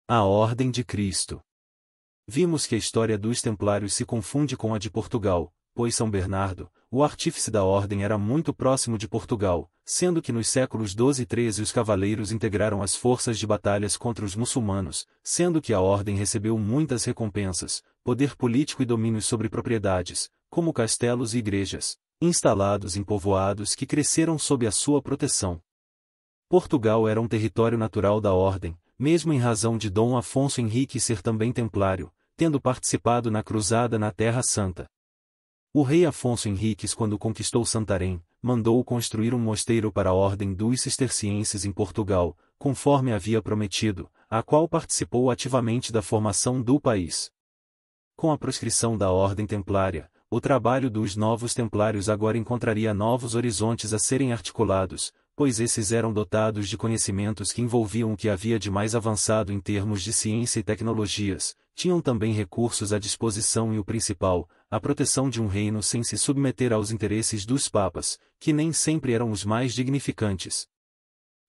A Ordem de Cristo. Vimos que a história dos Templários se confunde com a de Portugal, pois São Bernardo, o artífice da ordem, era muito próximo de Portugal, sendo que nos séculos XII e XIII os cavaleiros integraram as forças de batalhas contra os muçulmanos, sendo que a ordem recebeu muitas recompensas, poder político e domínios sobre propriedades, como castelos e igrejas, instalados em povoados que cresceram sob a sua proteção. Portugal era um território natural da ordem, mesmo em razão de Dom Afonso Henrique ser também templário, tendo participado na cruzada na Terra Santa. O rei Afonso Henriques, quando conquistou Santarém, mandou construir um mosteiro para a ordem dos cistercienses em Portugal, conforme havia prometido, a qual participou ativamente da formação do país. Com a proscrição da ordem templária, o trabalho dos novos templários agora encontraria novos horizontes a serem articulados, pois esses eram dotados de conhecimentos que envolviam o que havia de mais avançado em termos de ciência e tecnologias, tinham também recursos à disposição e o principal, a proteção de um reino sem se submeter aos interesses dos papas, que nem sempre eram os mais dignificantes.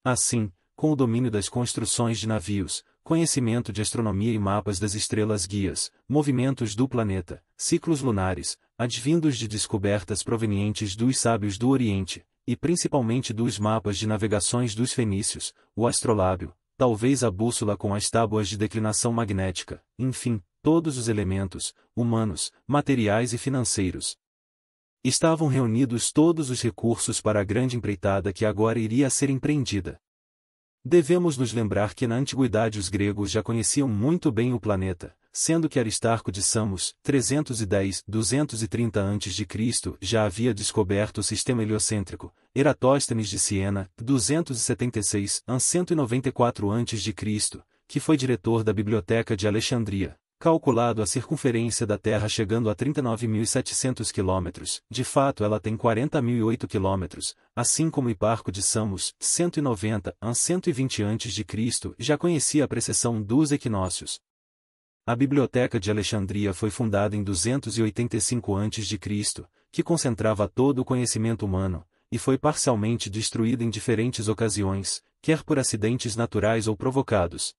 Assim, com o domínio das construções de navios, conhecimento de astronomia e mapas das estrelas guias, movimentos do planeta, ciclos lunares, advindos de descobertas provenientes dos sábios do Oriente, e principalmente dos mapas de navegações dos fenícios, o astrolábio, talvez a bússola com as tábuas de declinação magnética, enfim, todos os elementos, humanos, materiais e financeiros. Estavam reunidos todos os recursos para a grande empreitada que agora iria a ser empreendida. Devemos nos lembrar que na antiguidade os gregos já conheciam muito bem o planeta, sendo que Aristarco de Samos, 310-230 a.C., já havia descoberto o sistema heliocêntrico, Eratóstenes de Siena, 276-194 a.C., que foi diretor da Biblioteca de Alexandria, calculado a circunferência da Terra chegando a 39.700 km, de fato ela tem 40.008 km, assim como Hiparco de Samos, 190-120 a.C., já conhecia a precessão dos equinócios. A Biblioteca de Alexandria foi fundada em 285 a.C., que concentrava todo o conhecimento humano, e foi parcialmente destruída em diferentes ocasiões, quer por acidentes naturais ou provocados.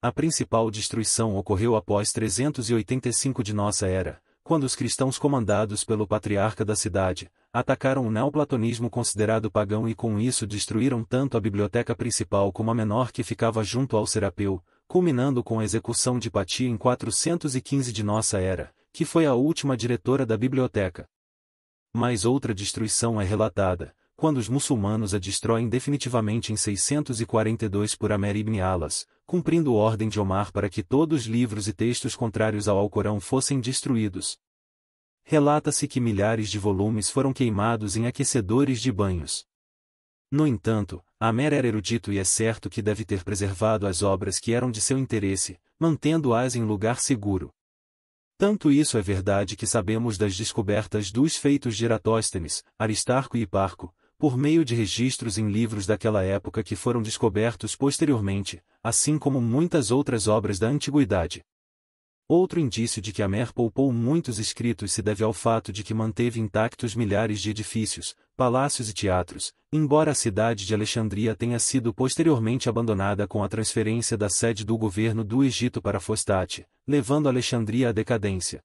A principal destruição ocorreu após 385 de nossa era, quando os cristãos comandados pelo patriarca da cidade, atacaram o neoplatonismo considerado pagão e com isso destruíram tanto a biblioteca principal como a menor que ficava junto ao Serapeu, culminando com a execução de Hipatia em 415 de nossa era, que foi a última diretora da biblioteca. Mas outra destruição é relatada, quando os muçulmanos a destroem definitivamente em 642 por Amer ibn Alas, cumprindo ordem de Omar para que todos os livros e textos contrários ao Alcorão fossem destruídos. Relata-se que milhares de volumes foram queimados em aquecedores de banhos. No entanto, Amer era erudito e é certo que deve ter preservado as obras que eram de seu interesse, mantendo-as em lugar seguro. Tanto isso é verdade que sabemos das descobertas dos feitos de Eratóstenes, Aristarco e Hiparco, por meio de registros em livros daquela época que foram descobertos posteriormente, assim como muitas outras obras da antiguidade. Outro indício de que Amer poupou muitos escritos se deve ao fato de que manteve intactos milhares de edifícios, palácios e teatros, embora a cidade de Alexandria tenha sido posteriormente abandonada com a transferência da sede do governo do Egito para Fostate, levando Alexandria à decadência.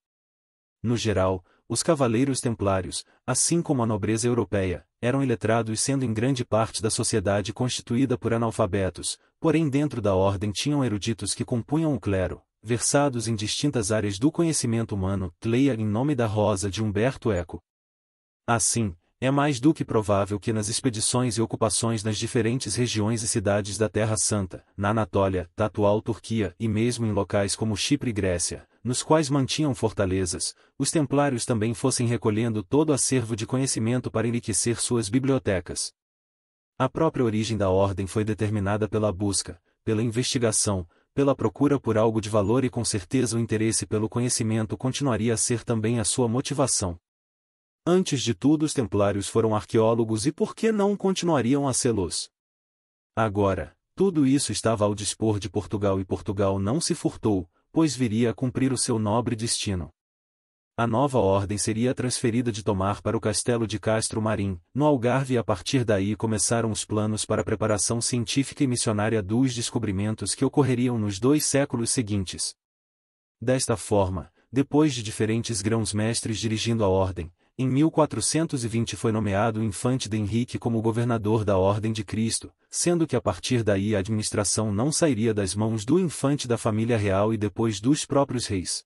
No geral, os cavaleiros templários, assim como a nobreza europeia, eram iletrados sendo em grande parte da sociedade constituída por analfabetos, porém dentro da ordem tinham eruditos que compunham o clero, versados em distintas áreas do conhecimento humano, leia Em Nome da Rosa de Humberto Eco. Assim, é mais do que provável que nas expedições e ocupações nas diferentes regiões e cidades da Terra Santa, na Anatólia, da atual Turquia e mesmo em locais como Chipre e Grécia, nos quais mantinham fortalezas, os templários também fossem recolhendo todo o acervo de conhecimento para enriquecer suas bibliotecas. A própria origem da ordem foi determinada pela busca, pela investigação, pela procura por algo de valor e com certeza o interesse pelo conhecimento continuaria a ser também a sua motivação. Antes de tudo os templários foram arqueólogos e por que não continuariam a sê-los? Agora, tudo isso estava ao dispor de Portugal e Portugal não se furtou, pois viria a cumprir o seu nobre destino. A nova ordem seria transferida de Tomar para o castelo de Castro Marim, no Algarve, e a partir daí começaram os planos para a preparação científica e missionária dos descobrimentos que ocorreriam nos 2 séculos seguintes. Desta forma, depois de diferentes grãos-mestres dirigindo a ordem, em 1420 foi nomeado o infante de Henrique como governador da Ordem de Cristo, sendo que a partir daí a administração não sairia das mãos do infante da família real e depois dos próprios reis.